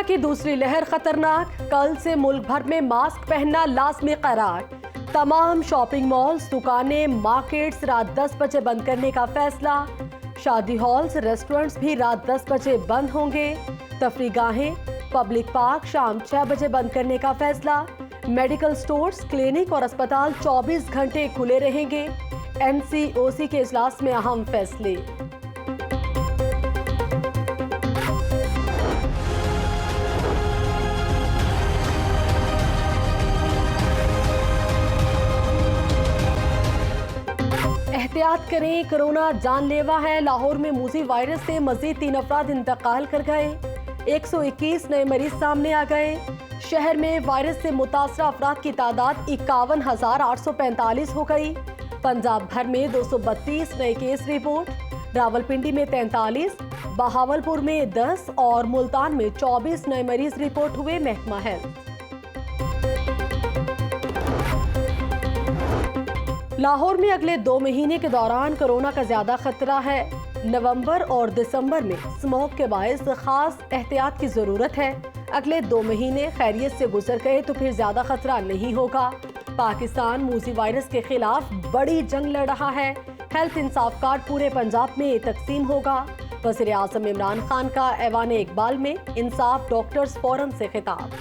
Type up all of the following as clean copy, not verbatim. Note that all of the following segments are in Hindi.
की दूसरी लहर खतरनाक, कल से मुल्क भर में मास्क पहनना लाजमी करार। तमाम शॉपिंग मॉल्स, दुकानें, मार्केट्स रात 10 बजे बंद करने का फैसला। शादी हॉल्स, रेस्टोरेंट्स भी रात 10 बजे बंद होंगे। तफरीगाहें, पब्लिक पार्क शाम 6 बजे बंद करने का फैसला। मेडिकल स्टोर्स, क्लिनिक और अस्पताल 24 घंटे खुले रहेंगे। NCOC के इजलास में अहम फैसले। एहतियात करें, कोरोना जानलेवा है। लाहौर में मूसी वायरस से मजीद 3 अफराद इंतकाल कर गए। 121 नए मरीज सामने आ गए। शहर में वायरस से मुतासरा अफराद की तादाद 51,845 हो गई। पंजाब भर में 232 नए केस रिपोर्ट। रावलपिंडी में 43, बहावलपुर में 10 और मुल्तान में 24 नए मरीज रिपोर्ट हुए। महकमा हेल्थ। लाहौर में अगले 2 महीने के दौरान कोरोना का ज्यादा खतरा है। नवंबर और दिसंबर में स्मोक के बायस खास एहतियात की जरूरत है। अगले 2 महीने खैरियत से गुजर गए तो फिर ज्यादा खतरा नहीं होगा। पाकिस्तान मूसी वायरस के खिलाफ बड़ी जंग लड़ रहा है। हेल्थ इंसाफ कार्ड पूरे पंजाब में तकसीम होगा। वज़ीर आज़म इमरान खान का ऐवान इकबाल में इंसाफ डॉक्टर्स फोरम से खिताब।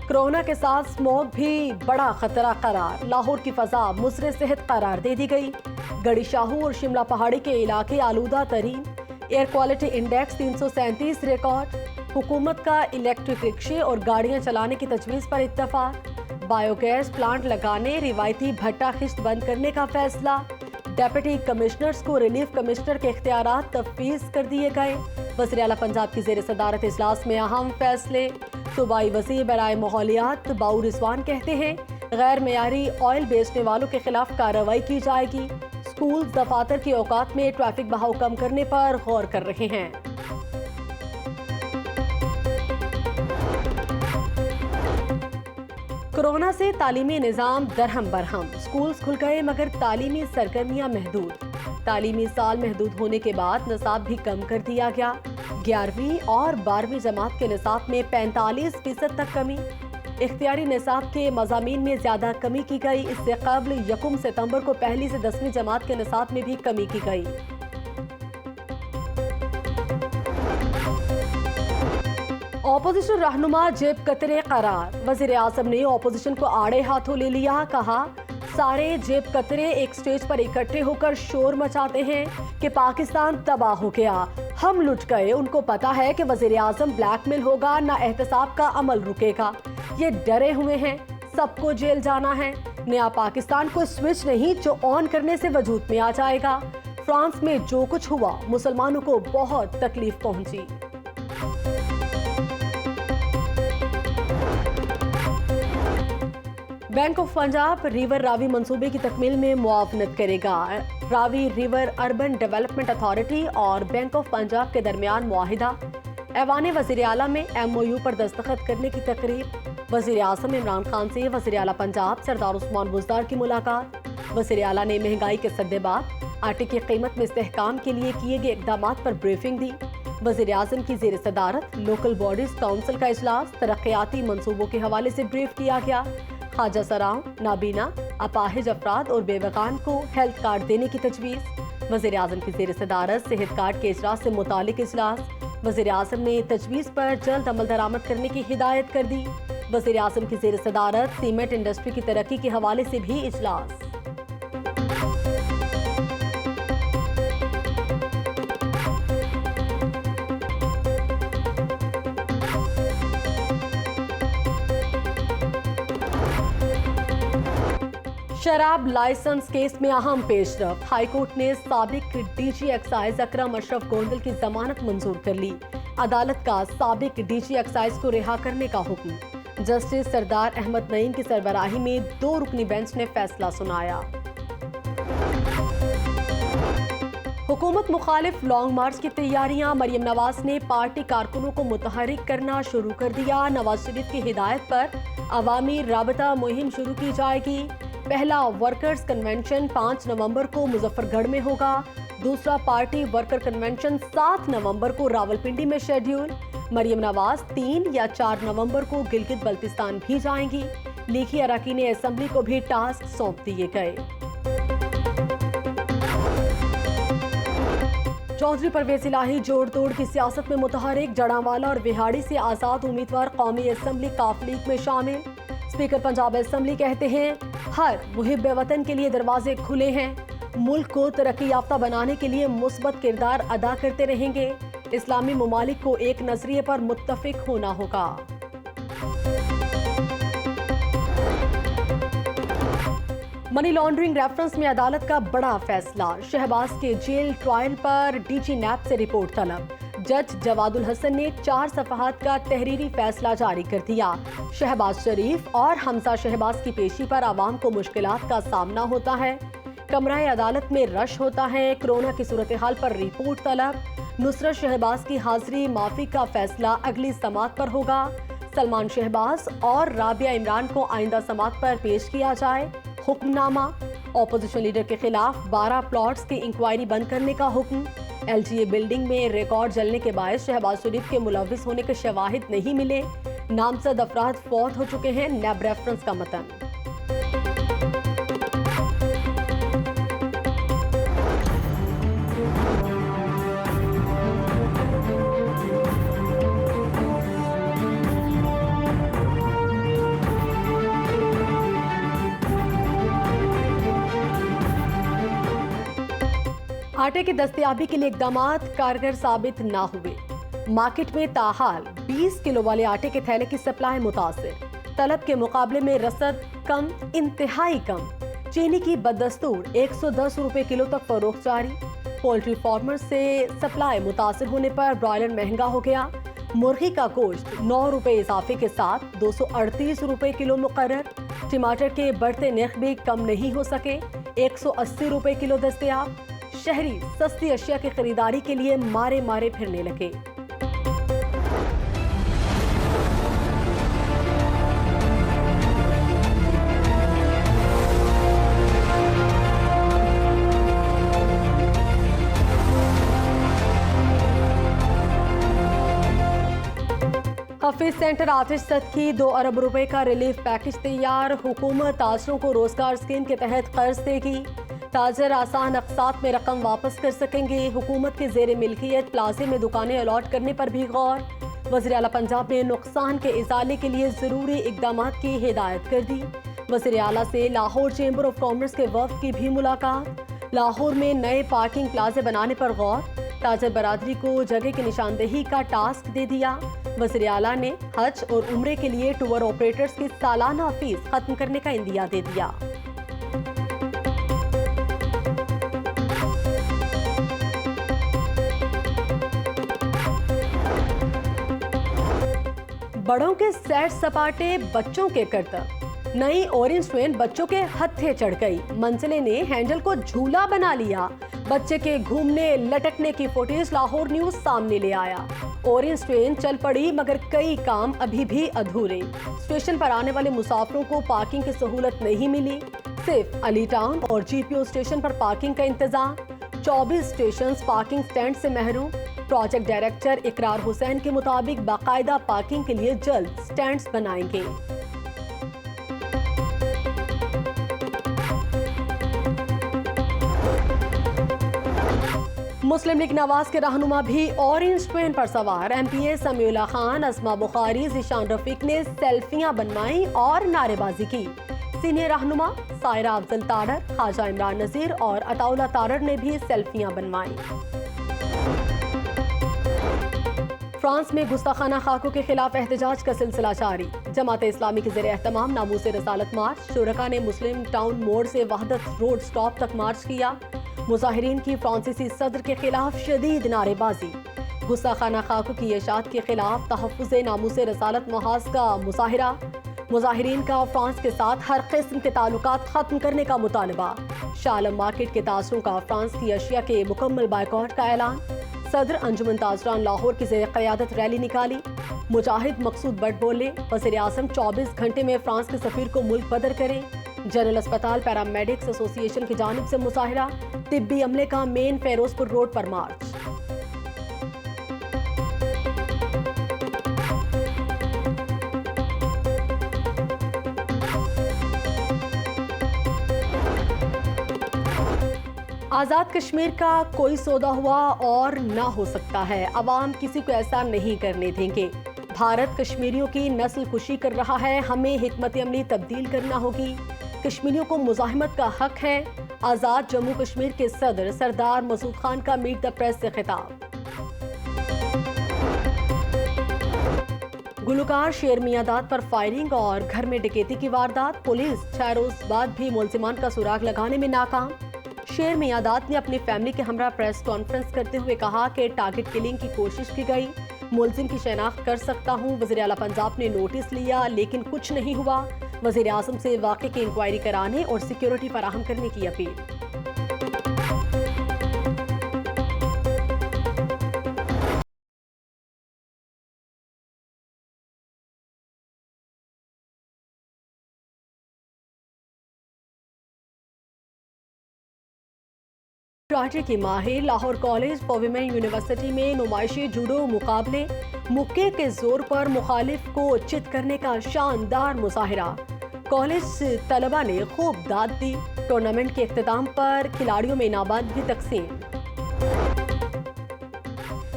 कोरोना के साथ स्मोक भी बड़ा खतरा करार। लाहौर की फजा मुसरे सेहत करार दे दी गई। गड़ी शाहू और शिमला पहाड़ी के इलाके आलूदा तरीन। Air quality index 337 record. हुकूमत का इलेक्ट्रिक रिक्शे और गाड़ियां चलाने की तजवीज़ पर इत्तफाक। बायोगैस प्लांट लगाने, रिवायती भट्टा खिश्त बंद करने का फैसला। डेप्यूटी कमिश्नर्स को रिलीफ कमिश्नर के इख्तियारात तफवीज़ कर दिए गए। वज़ीर आला पंजाब की ज़ेर सदारत इजलास में अहम फैसले। सूबाई वज़ीर बराए माहौलियात बाऊ रिजवान कहते हैं, गैर मेयारी ऑयल बेचने वालों के खिलाफ कार्रवाई की जाएगी। स्कूल दफातर के औकात में ट्रैफिक बहाव कम करने पर गौर कर रहे हैं। कोरोना से तालीमी निज़ाम दरहम बरहम। स्कूल्स खुल गए मगर तालीमी सरगर्मियां महदूद। तालीमी साल महदूद होने के बाद निसाब भी कम कर दिया गया। 11वीं और 12वीं जमात के निसाब में 45% तक कमी। इख्तियारी निसाब के मज़ामीन में ज्यादा कमी की गई। इससे कबल 1 सितंबर को 1ली से 10वीं जमात के निसाब में भी कमी की गई। ऑपोजिशन रहनुमा जेब कतरे करार। वज़ीर आज़म ने ऑपोजिशन को आड़े हाथों ले लिया। कहा, सारे जेब कतरे एक स्टेज पर इकट्ठे होकर शोर मचाते हैं कि पाकिस्तान तबाह हो गया, हम लुट गए। उनको पता है कि वज़ीर आज़म ब्लैकमेल होगा, ना एहतसाब का अमल रुकेगा। ये डरे हुए हैं, सबको जेल जाना है। नया पाकिस्तान को स्विच नहीं जो ऑन करने से वजूद में आ जाएगा। फ्रांस में जो कुछ हुआ, मुसलमानों को बहुत तकलीफ पहुंची। Bank of Punjab river Ravi मंसूबे की तकमील में मुआवनत करेगा। Ravi river urban development authority और बैंक ऑफ पंजाब के दरमियान मुआहिदा। ऐवान वज़ीर आला में MOU पर दस्तखत करने की तकरीब। वज़ीर आज़म इमरान खान से वज़ीर आला पंजाब सरदार उस्मान बुज़दार की मुलाकात। वज़ीर आला ने महंगाई के सद्दे बाद आटे की कीमत में इस्तेहकाम के लिए किए गए इक़दाम पर ब्रीफिंग दी। वज़ीर आज़म की ज़ेर सदारत लोकल बॉडीज काउंसिल का इजलास। तरक्याती मंसूबों के हवाले से ब्रीफ किया गया। ख्वाजा सराओं, नाबीना, अपाहिज अफराद और बेवकान को हेल्थ कार्ड देने की तजवीज़। वज़ीर आज़म की ज़ेर सदारत सेहत कार्ड के इजलास से मुतालिक इजलास। वज़ीर आज़म ने तजवीज़ पर जल्द अमल दरामद करने की हिदायत कर दी। वज़ीर आज़म की ज़ेर सदारत सीमेंट इंडस्ट्री की तरक्की के हवाले से भी इजलास। शराब लाइसेंस केस में अहम पेशरफ। हाईकोर्ट ने साबिक DG एक्साइज अकरम अशरफ गोंदल की जमानत मंजूर कर ली। अदालत का साबिक DG एक्साइज को रिहा करने का हुक्म। जस्टिस सरदार अहमद नईम की सरबराही में 2 रुकनी बेंच ने फैसला सुनाया। हुकूमत मुखालिफ लॉन्ग मार्च की तैयारियां। मरियम नवाज ने पार्टी कारकुनों को मुतहरिक करना शुरू कर दिया। नवाज शरीफ की हिदायत पर अवामी राबता मुहिम शुरू की जाएगी। पहला वर्कर्स कन्वेंशन 5 नवंबर को मुजफ्फरगढ़ में होगा। दूसरा पार्टी वर्कर कन्वेंशन 7 नवंबर को रावलपिंडी में शेड्यूल। मरियम नवाज 3 या 4 नवंबर को गिलगित बल्तिस्तान भी जाएंगी। लीगी अरकान असेंबली को भी टास्क सौंप दिए गए। चौधरी परवेज इलाही जोड़ तोड़ की सियासत में मुतहरिक। जड़ांवाला और विहाड़ी से आजाद उम्मीदवार कौमी असेंबली काफ लीग में शामिल। स्पीकर पंजाब असेंबली कहते हैं हर मुहिब वतन के लिए दरवाजे खुले हैं। मुल्क को तरक्की याफ्ता बनाने के लिए मुस्बत किरदार अदा करते रहेंगे। इस्लामी ममालिक को एक नजरिए पर मुत्तफिक होना होगा। मनी लॉन्ड्रिंग रेफरेंस में अदालत का बड़ा फैसला। शहबाज के जेल ट्रायल पर डीजी नैप से रिपोर्ट तलब। जज जवादुल हसन ने 4 सफ़हात का तहरीरी फैसला जारी कर दिया। शहबाज शरीफ और हमजा शहबाज की पेशी पर आवाम को मुश्किलात का सामना होता है। कमराए अदालत में रश होता है। कोरोना की सूरत हाल पर रिपोर्ट तलब। नुसरत शहबाज की हाजिरी माफी का फैसला अगली समात पर होगा। सलमान शहबाज और राबिया इमरान को आइंदा समात पर पेश किया जाए। हुक्मनामा। ऑपोजिशन लीडर के खिलाफ 12 प्लॉट्स की इंक्वायरी बंद करने का हुक्म। LGA बिल्डिंग में रिकॉर्ड जलने के बायस शहबाज शरीफ के मुलविस होने के शवाहिद नहीं मिले। नामजद अफराद फौत हो चुके हैं। नैब रेफरेंस का मतन। आटे की दस्तयाबी के लिए इकदामात कारगर साबित ना हुए। मार्केट में ताहाल 20 किलो वाले आटे के थैले की सप्लाई मुतासिर। तलब के मुकाबले में रसद कम, इंतहाई कम। चीनी की बदस्तूर 110 रुपए किलो तक फरोख्त जारी। पोल्ट्री फार्मर से सप्लाई मुतासिर होने पर ब्रॉयलर महंगा हो गया। मुर्गी का गोश्त 9 रुपए इजाफे के साथ 238 रुपए किलो मुकर्रर। टमाटर के बढ़ते नर्ख भी कम नहीं हो सके। 180 रुपए किलो दस्तयाब। शहरी सस्ती अशिया की खरीदारी के लिए मारे मारे फिरने लगे। हफीज सेंटर आतिश सद की 2 अरब रुपए का रिलीफ पैकेज तैयार। हुकूमत ताजरों को रोजगार स्कीम के तहत कर्ज देगी। ताजर आसान अक़सात में रकम वापस कर सकेंगे। हुकूमत के ज़ेर मिल्कियत प्लाजे में दुकानें अलॉट करने पर भी गौर। वज़ीर आला पंजाब ने नुकसान के इज़ाले के लिए ज़रूरी इक़दामात की हिदायत कर दी। वज़ीर आला से लाहौर चेंबर ऑफ कॉमर्स के वफ़द की भी मुलाकात। लाहौर में नए पार्किंग प्लाजे बनाने पर गौर। ताजर बरादरी को जगह की निशानदेही का टास्क दे दिया। वज़ीर आला ने हज और उम्रे के लिए टूर ऑपरेटर्स की सालाना फीस खत्म करने का इंदिया दे दिया। बड़ों के सैर सपाटे बच्चों के करतब। नई ऑरेंज ट्रेन बच्चों के हत्थे चढ़ गई। मंजिले ने हैंडल को झूला बना लिया। बच्चे के घूमने लटकने की फुटेज लाहौर न्यूज सामने ले आया। ऑरेंज ट्रेन चल पड़ी मगर कई काम अभी भी अधूरे। स्टेशन पर आने वाले मुसाफिरों को पार्किंग की सहूलत नहीं मिली। सिर्फ अली टाउन और GPO स्टेशन पर पार्किंग का इंतजाम। 24 स्टेशन पार्किंग स्टैंड से महरूम। प्रोजेक्ट डायरेक्टर इकरार हुसैन के मुताबिक बाकायदा पार्किंग के लिए जल्द स्टैंड्स बनाएंगे। मुस्लिम लीग नवाज के रहनुमा भी ऑरेंज ट्रेन पर सवार। MPA समीउल्लाह खान, अस्मा बुखारी, ज़ीशान रफीक ने सेल्फियां बनवाई और नारेबाजी की। सीनियर रहनुमा सायरा अफजल तारर, ख्वाजा इमरान नज़ीर और अताउल्ला तारर ने भी सेल्फियां बनवाई। फ्रांस में गुस्ताखाना खाकों के खिलाफ एहतजाज का सिलसिला जारी। जमात इस्लामी के ज़ेरे एहतमाम नामूस रसालत मार्च। शुरका ने मुस्लिम टाउन मोड़ से वहदत रोड स्टॉप तक मार्च किया। मुजाहिरीन की फ्रांसीसी सदर के खिलाफ शदीद नारेबाजी। गुस्ताखाना खाकों की इशाअत के खिलाफ तहफ़्फ़ुज़ नामूस रसालत महाज का मुजाहिरा। मुजाहिरीन का फ्रांस के साथ हर किस्म के ताल्लुकात खत्म करने का मुतालबा। शालम मार्केट के तासरों का फ्रांस की अशिया के मुकम्मल बायकॉट का ऐलान। सदर अंजुमन ताजरान लाहौर की ज़ेर क़यादत रैली निकाली। मुजाहिद मकसूद बट बोले, वज़ीर आज़म 24 घंटे में फ्रांस के सफ़ीर को मुल्क बदर करें। जनरल अस्पताल पैरामेडिक्स एसोसिएशन की जानिब से मुजाहिरा, तिब्बी अमले का मेन फेरोजपुर रोड पर मार्च। आजाद कश्मीर का कोई सौदा हुआ और ना हो सकता है, अवाम किसी को ऐसा नहीं करने देंगे। भारत कश्मीरियों की नस्ल कुशी कर रहा है, हमें हिकमत अमली तब्दील करना होगी। कश्मीरियों को मुजाहिमत का हक है। आजाद जम्मू कश्मीर के सदर सरदार मसूद खान का मीट द प्रेस से खिताब। गुलकार शेर मियादाद पर फायरिंग और घर में डकैती की वारदात, पुलिस 6 रोज बाद भी मुलजिमान का सुराग लगाने में नाकाम। शेर मियादाद ने अपनी फैमिली के हमरा प्रेस कॉन्फ्रेंस करते हुए कहा कि टारगेट किलिंग की कोशिश की गई, मुलजिम की शनाख्त कर सकता हूं। वज़ीर आला पंजाब ने नोटिस लिया लेकिन कुछ नहीं हुआ। वज़ीर आज़म से वाक़े की इंक्वायरी कराने और सिक्योरिटी फराहम करने की अपील। कराची की माहिर Lahore college for women university में नुमाइशी जूडो मुकाबले, मुक्के के जोर पर मुखालिफ को चित करने का शानदार मुजाहिरा। कॉलेज तलबा ने खूब दाद दी। टूर्नामेंट के इख्तिताम पर खिलाड़ियों में इनामात भी तकसीम।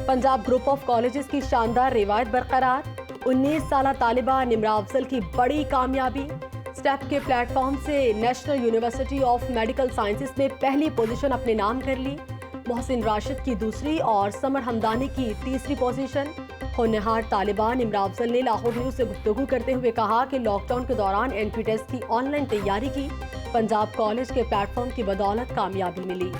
पंजाब ग्रुप ऑफ कॉलेजेस की शानदार रिवायत बरकरार, 19 साला तालिबा निमरा अफजल की बड़ी कामयाबी। स्टेप के प्लेटफॉर्म से national university of medical sciences में पहली पोजीशन अपने नाम कर ली। मोहसिन राशिद की दूसरी और समर हमदानी की तीसरी पोजीशन। होनहार तालिबान निमरा अफजल ने लाहौर न्यूज से गुफ्तगू करते हुए कहा कि लॉकडाउन के दौरान एंट्री टेस्ट की ऑनलाइन तैयारी की, पंजाब कॉलेज के प्लेटफॉर्म की बदौलत कामयाबी मिली।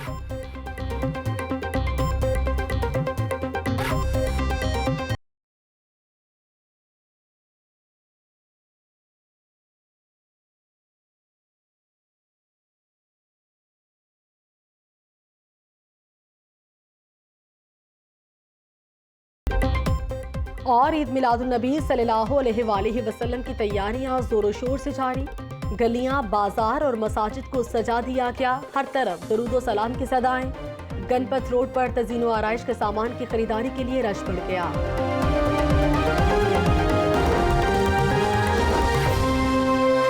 और ईद मिलादुन्नबी सल्लल्लाहु अलैहि वसल्लम की तैयारियां जोरों शोर से जारी। गलियां, बाजार और मसाजिद को सजा दिया गया, हर तरफ दरूद व सलाम की सदाएं। गणपत रोड पर तज़ीनो आराइश के सामान की खरीदारी के लिए रश बढ़ गया।